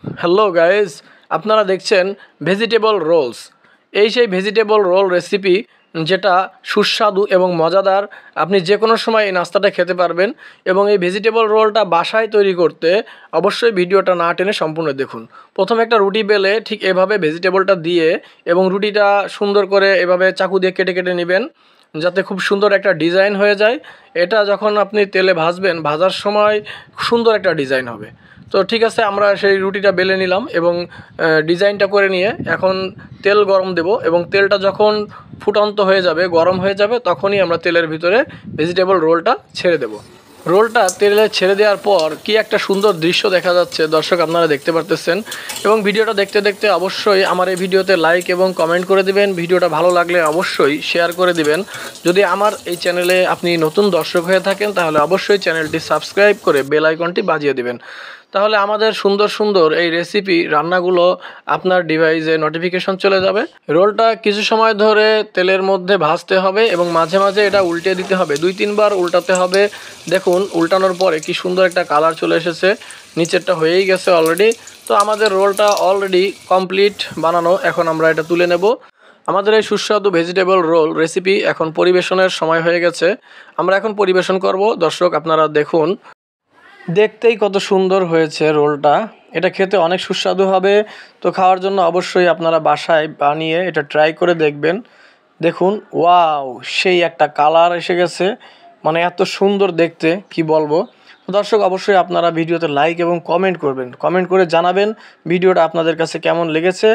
Hello guys, আপনারা দেখছেন vegetable Rolle's. এই সেই ভেজিটেবল রোল রেসিপি যেটা সুস্বাদু এবং মজাদার। আপনি যে কোনো সময় এই নাস্তাটা খেতে পারবেন। এবং এই ভেজিটেবল রোলটা বাসায় তৈরি করতে অবশ্যই ভিডিওটা না টেনে সম্পূর্ণ দেখুন। প্রথমে একটা রুটি বেলে ঠিক এভাবে ভেজিটেবলটা দিয়ে এবং রুটিটা সুন্দর করে এভাবে চাকু দিয়ে কেটে কেটে নেবেন যাতে খুব সুন্দর একটা ডিজাইন হয়ে যায়। এটা যখন আপনি তেলে ভাজবেন, ভাজার সময় সুন্দর একটা ডিজাইন হবে। তো ঠিক আছে, আমরা সেই রুটিটা বেলে নিলাম এবং ডিজাইনটা করে নিয়ে এখন তেল গরম দেব এবং তেলটা যখন ফুটন্ত হয়ে যাবে, গরম হয়ে যাবে, তখনই আমরা তেলের ভিতরে ভেজিটেবল রোলটা ছেড়ে দেব। রোলটা তেলে ছেড়ে দেওয়ার পর কি একটা সুন্দর দৃশ্য দেখা যাচ্ছে দর্শক, আপনারা দেখতে পারতেছেন। এবং ভিডিওটা দেখতে দেখতে অবশ্যই আমার এই ভিডিওতে লাইক এবং কমেন্ট করে দিবেন। ভিডিওটা ভালো লাগলে অবশ্যই শেয়ার করে দিবেন। যদি আমার এই চ্যানেলে আপনি নতুন দর্শক হয়ে থাকেন তাহলে অবশ্যই চ্যানেলটি সাবস্ক্রাইব করে বেল আইকনটি বাজিয়ে দিবেন। তাহলে আমাদের সুন্দর সুন্দর এই রেসিপি রান্নাগুলো আপনার ডিভাইসে নোটিফিকেশন চলে যাবে। রোলটা কিছু সময় ধরে তেলের মধ্যে ভাজতে হবে এবং মাঝে মাঝে এটা উল্টে দিতে হবে, 2-3 বার উল্টাতে হবে। দেখুন উল্টানোর পরে কি সুন্দর একটা কালার চলে এসেছে, নিচেরটা হয়েই গেছে অলরেডি। তো আমাদের রোলটা অলরেডি কমপ্লিট বানানো, এখন আমরা এটা তুলে নেব। আমাদের এই সুস্বাদু ভেজিটেবল রোল রেসিপি এখন পরিবেশনের সময় হয়ে গেছে। আমরা এখন পরিবেশন করব। দর্শক আপনারা দেখুন, দেখতেই কত সুন্দর হয়েছে রোলটা। এটা খেতে অনেক সুস্বাদু হবে। তো খাওয়ার জন্য অবশ্যই আপনারা বাসায় বানিয়ে এটা ট্রাই করে দেখবেন। দেখুন, ওয়াও, সেই একটা কালার এসে গেছে, মানে এত সুন্দর দেখতে কি বলবো। তো দর্শক অবশ্যই আপনারা ভিডিওতে লাইক এবং কমেন্ট করবেন, কমেন্ট করে জানাবেন ভিডিওটা আপনাদের কাছে কেমন লেগেছে।